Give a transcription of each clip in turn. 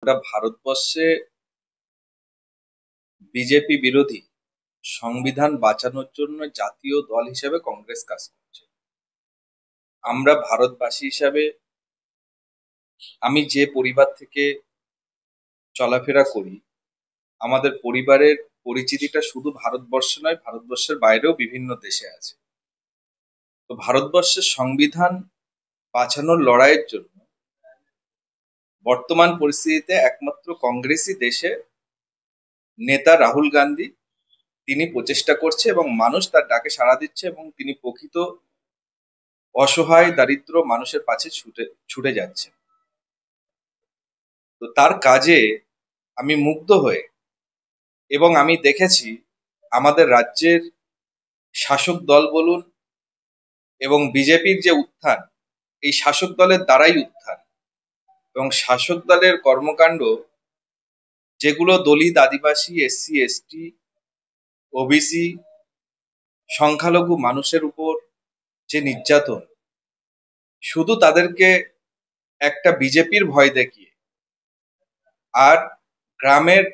গোটা ভারতবর্ষে বিজেপি বিরোধী সংবিধান বাঁচানোর জন্য জাতীয় দল হিসেবে কংগ্রেস কাজ করছে। আমরা ভারতবাসী হিসাবে, আমি যে পরিবার থেকে চলাফেরা করি, আমাদের পরিবারের পরিচিতিটা শুধু ভারতবর্ষে নয়, ভারতবর্ষের বাইরেও বিভিন্ন দেশে আছে। তো ভারতবর্ষের সংবিধান বাঁচানোর লড়াইয়ের জন্য বর্তমান পরিস্থিতিতে একমাত্র কংগ্রেসই দেশে নেতা রাহুল গান্ধী, তিনি প্রচেষ্টা করছে এবং মানুষ তার ডাকে সাড়া দিচ্ছে এবং তিনি প্রকৃত অসহায় দারিদ্র মানুষের পাশে ছুটে ছুটে যাচ্ছে। তো তার কাজে আমি মুগ্ধ হয়ে, এবং আমি দেখেছি আমাদের রাজ্যের শাসক দল বলুন এবং বিজেপির যে উত্থান, এই শাসক দলের দ্বারাই উত্থান, এবং শাসক দলের কর্মকাণ্ড যেগুলো দলিত, আদিবাসী, এসসি, এসটি, ওবিসি, সংখ্যালঘু মানুষের উপর যে নির্যাতন, শুধু তাদেরকে একটা বিজেপির ভয় দেখিয়ে আর গ্রামের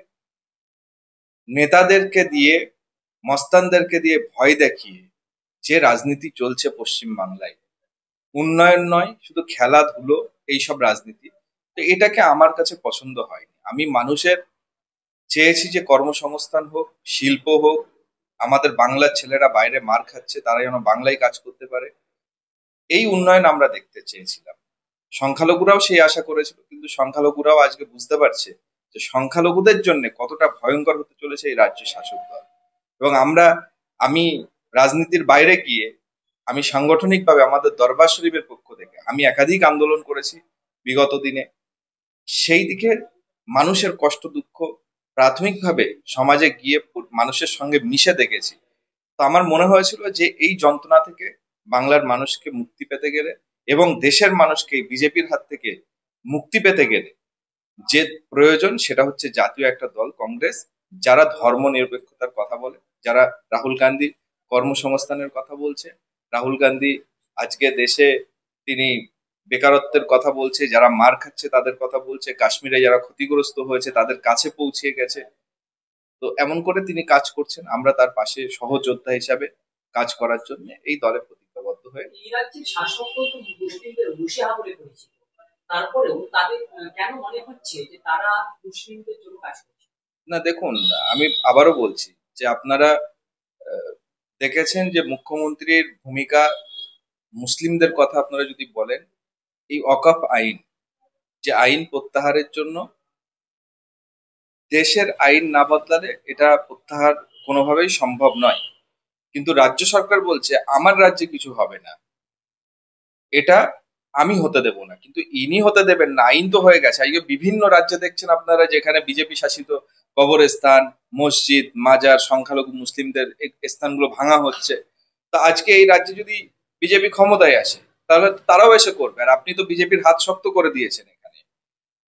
নেতাদেরকে দিয়ে, মস্তানদেরকে দিয়ে ভয় দেখিয়ে যে রাজনীতি চলছে পশ্চিম বাংলায়, উন্নয়ন নয়, শুধু খেলাধুলো, এইসব রাজনীতি, তো এটাকে আমার কাছে পছন্দ হয়নি। আমি মানুষের চেয়েছি যে কর্মসংস্থান হোক, শিল্প হোক, আমাদের বাংলার ছেলেরা বাইরে মার খাচ্ছে, তারা যেন বাংলায় কাজ করতে পারে, এই উন্নয়ন আমরা দেখতে চেয়েছিলাম। সংখ্যালঘুরাও সেই আশা করেছিল, কিন্তু সংখ্যালঘুরাও আজকে বুঝতে পারছে যে সংখ্যালঘুদের জন্য কতটা ভয়ঙ্কর হতে চলেছে এই রাজ্য শাসক দল। এবং আমি রাজনীতির বাইরে গিয়ে, আমি সাংগঠনিকভাবে আমাদের দরবার শরীফের পক্ষ থেকে আমি একাধিক আন্দোলন করেছি বিগত দিনে। সেই দিকে মানুষের কষ্ট দুঃখ প্রাথমিকভাবে সমাজে গিয়ে মানুষের সঙ্গে মিশে দেখেছি। তো আমার মনে হয়েছিল যে এই যন্ত্রণা থেকে বাংলার মানুষকে মুক্তি পেতে গেলে এবং দেশের মানুষকে বিজেপির হাত থেকে মুক্তি পেতে গেলে যে প্রয়োজন, সেটা হচ্ছে জাতীয় একটা দল কংগ্রেস, যারা ধর্ম নিরপেক্ষতার কথা বলে, যারা রাহুল গান্ধী কর্মসংস্থানের কথা বলছে, রাহুল গান্ধী আজকে দেশে তিনি বেকারত্বের কথা বলছে, যারা মার খাচ্ছে তাদের কথা বলছে, কাশ্মীরে যারা ক্ষতিগ্রস্ত হয়েছে তাদের কাছে পৌঁছে গেছে। তো এমন করে তিনি কাজ করছেন, আমরা তার পাশে সহযোদ্ধা হিসাবে কাজ করার জন্য এই দলে প্রতিজ্ঞাবদ্ধ হয়ে। এই রাজ্যের শাসক দল তো মুসলিমদের মুশিয়া বলে পরিচিত, তারপরেও তাদের কেন মনে হচ্ছে যে তারা মুসলিমদের জন্য কাজ করছে? না দেখুন, আমি আবারও বলছি যে আপনারা আহ, দেখেছেন যে মুখ্যমন্ত্রীর ভূমিকা, মুসলিমদের কথা আপনারা যদি বলেন, এই ওয়াকফ আইন, যে আইন প্রত্যাহারের জন্য, দেশের আইন না বদলালে এটা প্রত্যাহার কোনোভাবেই সম্ভব নয়, কিন্তু রাজ্য সরকার বলছে আমার রাজ্যে কিছু হবে না, এটা আমি হতে দেব না। কিন্তু ইনি হতে দেবেন না, আইন তো হয়ে গেছে। আজকে বিভিন্ন রাজ্যে দেখছেন আপনারা, যেখানে বিজেপি শাসিত কবরস্থান, মসজিদ, মাজার, সংখ্যালঘু মুসলিমদের এই স্থানগুলো ভাঙা হচ্ছে। তো আজকে এই রাজ্যে যদি বিজেপি ক্ষমতায় আসে, তাহলে তারাও এসে করবে। আর আপনি তো বিজেপির হাত শক্ত করে দিয়েছেন এখানে।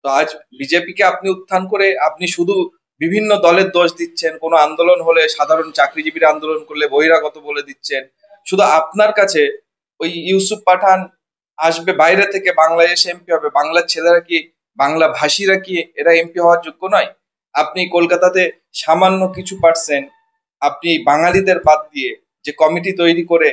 তো আজ বিজেপিকে আপনি উত্থান করে আপনি শুধু বিভিন্ন দলের দোষ দিচ্ছেন, কোনো আন্দোলন হলে, সাধারণ চাকরিজীবীরা আন্দোলন করলে বহিরাগত বলে দিচ্ছেন। শুধু আপনার কাছে ওই ইউসুফ পাঠান আসবে বাইরে থেকে, বাংলায় এসে এমপি হবে। বাংলার ছেলেরা কি, বাংলা ভাষীরা কি এরা এমপি হওয়ার যোগ্য নয়? আপনি কলকাতাতে সামান্য কিছু পার্সেন্ট, আপনি বাঙালিদের বাদ দিয়ে যে কমিটি তৈরি করে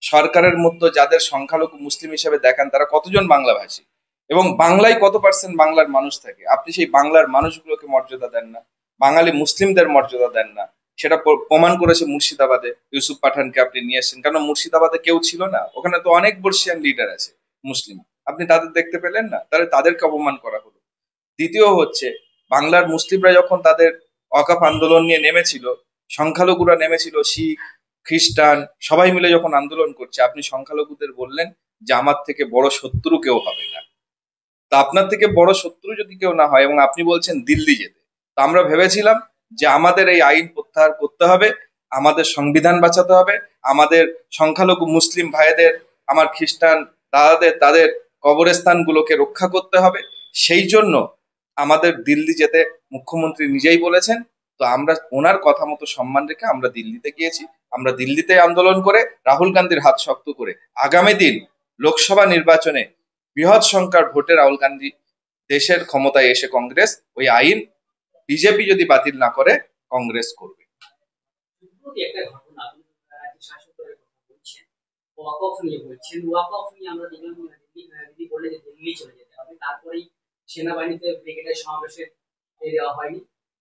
সরকারের মধ্যে যাদের সংখ্যালঘু মুসলিম হিসেবে দেখান, তারা কতজন বাংলা ভাষী এবং বাংলায় কত পার্সেন্ট বাংলার মানুষ থাকে? আপনি সেই বাংলার মানুষগুলোকে মর্যাদা দেন না, বাঙালি মুসলিমদের মর্যাদা দেন না। সেটা প্রমাণ করেছে মুর্শিদাবাদে ইউসুফ পাঠানকে আপনি নিয়ে এসেছেন, কারণ মুর্শিদাবাদে কেউ ছিল না, ওখানে তো অনেক বর্ষিয়ান লিডার আছে মুসলিম, আপনি তাদের দেখতে পেলেন না, তাহলে তাদেরকে অপমান করা হলো। দ্বিতীয় হচ্ছে, বাংলার মুসলিমরা যখন তাদের ওয়াকফ আন্দোলন নিয়ে নেমেছিল, সংখ্যালঘুরা নেমেছিল, শিখ, খ্রিস্টান সবাই মিলে যখন আন্দোলন করছে, আপনি সংখ্যালঘুদের বললেন যে আমার থেকে বড় শত্রু কেউ হবে না। তা আপনার থেকে বড় শত্রু যদি কেউ না হয়, এবং আপনি বলছেন দিল্লি যেতে, তো আমরা ভেবেছিলাম যে আমাদের এই আইন প্রত্যাহার করতে হবে, আমাদের সংবিধান বাঁচাতে হবে, আমাদের সংখ্যালঘু মুসলিম ভাইদের, আমার খ্রিস্টান দাদাদের, তাদের কবরস্থানগুলোকে রক্ষা করতে হবে। সেই জন্য আমাদের দিল্লি যেতে মুখ্যমন্ত্রী নিজেই বলেছেন। তো আমরা ওনার কথা মতো সম্মান রেখে আমরা দিল্লিতে গিয়েছি। আমরা দিল্লিতে আন্দোলন করে, রাহুল গান্ধীর হাত শক্ত করে, আগামী দিন লোকসভা নির্বাচনে বৃহৎ সংখ্যার ভোটে রাহুল গান্ধী দেশের ক্ষমতায় এসে কংগ্রেস ওই আইন বিজেপি যদি বাতিল না করে কংগ্রেস করবে। সম্প্রতি একটা ঘটনা, আপনি রাজ্য শাসকের কথা বলছেন, ওয়াকফ নিয়ে বলছেন। ওয়াকফ নিয়ে আমরা দেখলাম দিদি বলে যে দিল্লি চলে যেতে হবে, তারপরেই সেনাবাহিনীতে ব্রিগেডের সমাবেশে দেওয়া হয়নি,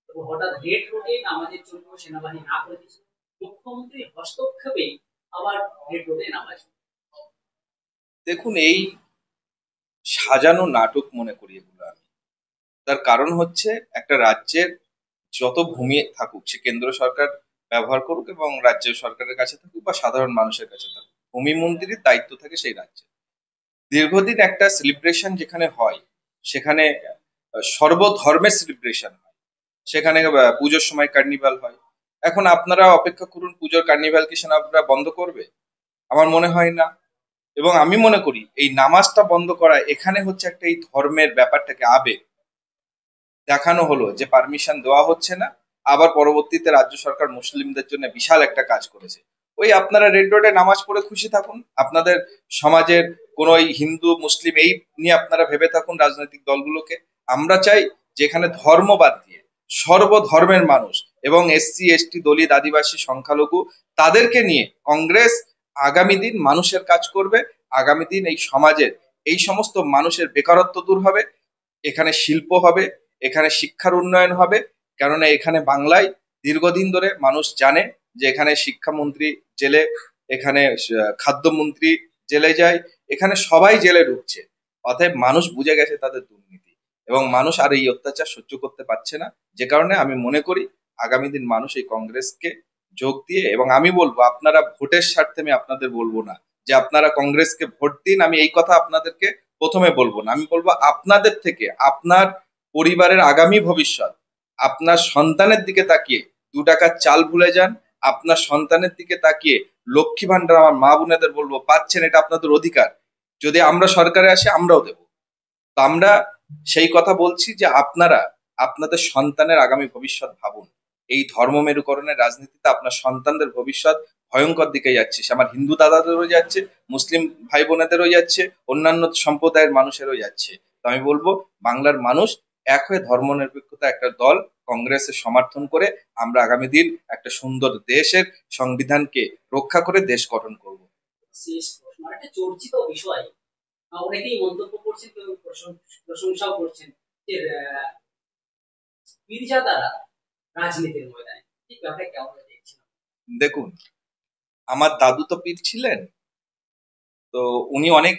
এবং হঠাৎ রেড রোডে নামাজের জন্য সেনাবাহিনী না করে দিয়েছে। মুখ্যমন্ত্রী হস্তক্ষেপে আবার রেড রোডে নামাজ। দেখুন, এই সাজানো নাটক মনে করি এগুলো আমি। তার কারণ হচ্ছে, একটা রাজ্যের যত ভূমি থাকুক, সে কেন্দ্র সরকার ব্যবহার করুক এবং রাজ্য সরকারের কাছে থাকুক বা সাধারণ মানুষের কাছে থাকুক, ভূমি মন্ত্রীর দায়িত্ব থাকে সেই রাজ্যে। দীর্ঘদিন একটা সেলিব্রেশন যেখানে হয়, সেখানে সর্বধর্মের সেলিব্রেশন হয়, সেখানে পুজোর সময় কার্নিভাল হয়। এখন আপনারা অপেক্ষা করুন, পুজোর কার্নিভাল কি সেনারা বন্ধ করবে? আমার মনে হয় না। এবং আমি মনে করি এই নামাজটা বন্ধ করা, এখানে হচ্ছে একটা এই ধর্মের ব্যাপারটাকে আবেগ দেখানো হলো, যে পারমিশন দেওয়া হচ্ছে না। আবার পরবর্তীতে রাজ্য সরকার মুসলিমদের জন্য বিশাল একটা কাজ করেছে। ওই আপনারা রেড রোডে নামাজ পড়ে খুশি থাকুন, আপনাদের সমাজের কোনো এই হিন্দু মুসলিম এই নিয়ে আপনারা ভেবে থাকুন রাজনৈতিক দলগুলোকে। আমরা চাই যেখানে ধর্ম বাদ দিয়ে সর্বধর্মের মানুষ এবং এসসি এসটি দলিত আদিবাসী সংখ্যালঘু তাদেরকে নিয়ে কংগ্রেস আগামী দিন মানুষের কাজ করবে। আগামী দিন এই সমাজের এই সমস্ত মানুষের বেকারত্ব দূর হবে, এখানে শিল্প হবে, এখানে শিক্ষার উন্নয়ন হবে। কেননা এখানে বাংলায় দীর্ঘদিন ধরে মানুষ জানে যে এখানে শিক্ষামন্ত্রী জেলে, এখানে খাদ্যমন্ত্রী জেলে যায়, এখানে সবাই জেলে ঢুকছে। অতএব মানুষ বুঝে গেছে তাদের দুর্নীতি, এবং মানুষ আর এই অত্যাচার সহ্য করতে পারছে না। যে কারণে আমি মনে করি আগামী দিন মানুষ এই কংগ্রেসকে যোগ দিয়ে, এবং আমি বলবো আপনারা ভোটের স্বার্থে, আমি আপনাদের বলবো না যে আপনারা কংগ্রেসকে ভোট দিন, আমি এই কথা আপনাদেরকে প্রথমে বলবো না। আমি বলবো আপনাদের থেকে আপনার পরিবারের আগামী ভবিষ্যৎ, আপনার সন্তানের দিকে তাকিয়ে 2 টাকার চাল ভুলে যান। আপনার সন্তানের দিকে তাকিয়ে লক্ষ্মী ভান্ডার, আমার মা বোনেদের বলবো, পাচ্ছেন, এটা আপনাদের অধিকার। যদি আমরা সরকারে আসি আমরাও দেবো। তো আমরা সেই কথা বলছি যে আপনারা আপনাদের সন্তানের আগামী ভবিষ্যৎ ভাবুন। এই ধর্ম মেরুকরণের রাজনীতিতে আপনার সন্তানদের ভবিষ্যৎ ভয়ঙ্কর দিকে যাচ্ছে। সে আমার হিন্দু দাদাদেরও যাচ্ছে, মুসলিম ভাই বোনেদেরও যাচ্ছে, অন্যান্য সম্প্রদায়ের মানুষেরও যাচ্ছে। তো আমি বলবো বাংলার মানুষ এক হয়ে ধর্মনিরপেক্ষতা একটা দল কংগ্রেসের সমর্থন করে আমরা আগামী দিন একটা সুন্দর দেশের সংবিধানকে রক্ষা করে দেশ গঠন করব। শেষ প্রশ্ন, একটা চর্চিত বিষয়, অনেকেই মন্তব্য করছেন, কেউ প্রশংসাও করছেন, যে পীরজাদারা রাজনীতির ময়দানে, ঠিক ব্যাপারটা কেমন দেখছেন? দেখুন, আমার দাদু তো পীর ছিলেন, তো উনি অনেক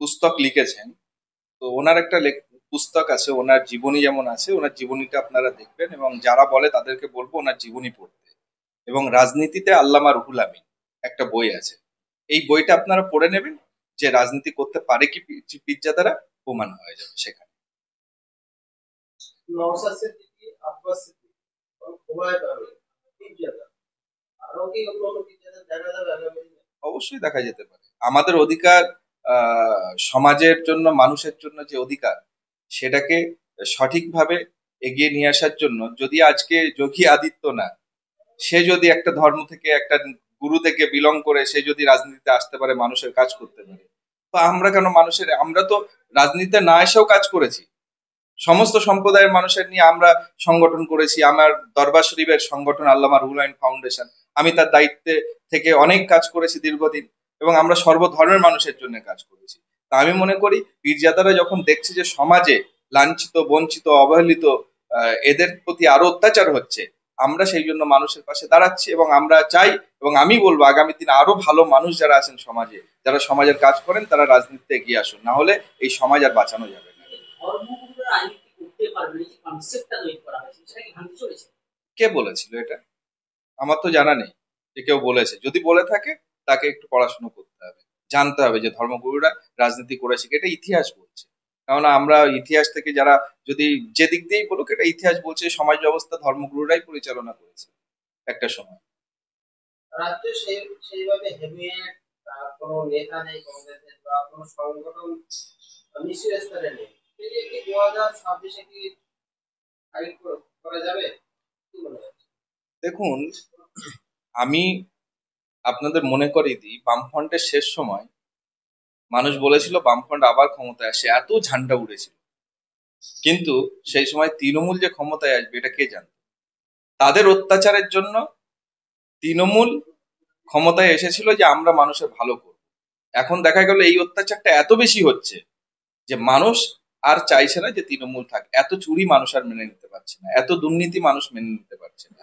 পুস্তক লিখেছেন। তো ওনার একটা পুস্তক আছে, ওনার জীবনী যেমন আছে, ওনার জীবনীটা আপনারা দেখবেন, এবং যারা বলে তাদেরকে বলবো ওনার জীবনী পড়তে। এবং রাজনীতিতে আল্লামা রুহুল আমিন একটা বই আছে, এই বইটা আপনারা পড়ে নেবেন, যে রাজনীতি করতে পারে কি পীরজাদারা, প্রমাণ হয়ে যাবে সেখানে। নওশাদ সিদ্দিকী, আব্বাস সিদ্দিকী এবং হুমায়ুন আহমেদ পীরজাদা, আরো কি অন্য অন্য পীরজাদা দেখা যাবে আগামী দিনে? অবশ্যই দেখা যেতে পারে। আমাদের অধিকার, সমাজের জন্য, মানুষের জন্য যে অধিকার, সেটাকে সঠিকভাবে এগিয়ে নিয়ে আসার জন্য, যদি আজকে যোগী আদিত্যনাথ, সে যদি একটা ধর্ম থেকে, একটা গুরু থেকে বিলং করে সে যদি রাজনীতিতে আসতে পারে, মানুষের কাজ করতে পারে, তো আমরা কেন মানুষের, আমরা তো রাজনীতিতে না এসেও কাজ করেছি। সমস্ত সম্প্রদায়ের মানুষের নিয়ে আমরা সংগঠন করেছি। আমার দরবার শরীফের সংগঠন আল্লামা রুহুল আমিন ফাউন্ডেশন, আমি তার দায়িত্বে থেকে অনেক কাজ করেছি দীর্ঘদিন, এবং আমরা সর্বধর্মের মানুষের জন্য কাজ করেছি। তা আমি মনে করি পীরজাদারা যখন দেখছে যে সমাজে লাঞ্ছিত, বঞ্চিত, অবহেলিত এদের প্রতি আরো অত্যাচার হচ্ছে, আমরা সেই জন্য মানুষের পাশে দাঁড়াচ্ছি। এবং আমরা চাই, এবং আমি বলবো আগামী দিনে আরো ভালো মানুষ যারা আছেন সমাজে, যারা সমাজের কাজ করেন, তারা রাজনীতিতে এগিয়ে আসুন, না হলে এই সমাজ আর বাঁচানো যাবে না। ধর্মগুরুরা রাজনীতি করতে পারবে না, যে কনসেপ্টটা তৈরি করা হয়েছে সেটা কি ভাঙতে চলেছে? কে বলেছিল এটা? আমার তো জানা নেই যে কেউ বলেছে। যদি বলে থাকে তাকে একটু পড়াশোনা করতে হবে, জানতে হবে যে ধর্মগুরুরা রাজনীতি করেছে কি। এটা ইতিহাস বলছে। কারণ আমরা ইতিহাস থেকে যারা, যদি যে দিক দিয়েই বলুক, এটা ইতিহাস বলছে সমাজ ব্যবস্থা ধর্মগুরুরাই পরিচালনা করেছে একটা সময়। রাজ্যে সেইভাবে হেভিয়েট কোনো নেতা নেই কংগ্রেসের, বা কোনো সংগঠন নিচু স্তরে নেই। এই যে কি 2026-এ কি ফাইট করা যাবে, কি মনে হয়? দেখুন, আমি আপনাদের মনে করিয়ে দিই, বামফ্রন্টের শেষ সময় মানুষ বলেছিল বামফ্রন্ট আবার ক্ষমতায় আসে, এত ঝান্ডা উড়েছিল। কিন্তু সেই সময় তৃণমূল যে ক্ষমতায় আসবে এটা কে জানে? তাদের অত্যাচারের জন্য তৃণমূল ক্ষমতায় এসেছিল যে আমরা মানুষের ভালো করব। এখন দেখা গেল এই অত্যাচারটা এত বেশি হচ্ছে যে মানুষ আর চাইছে না যে তৃণমূল থাক। এত চুরি মানুষ আর মেনে নিতে পারছে না, এত দুর্নীতি মানুষ মেনে নিতে পারছে না।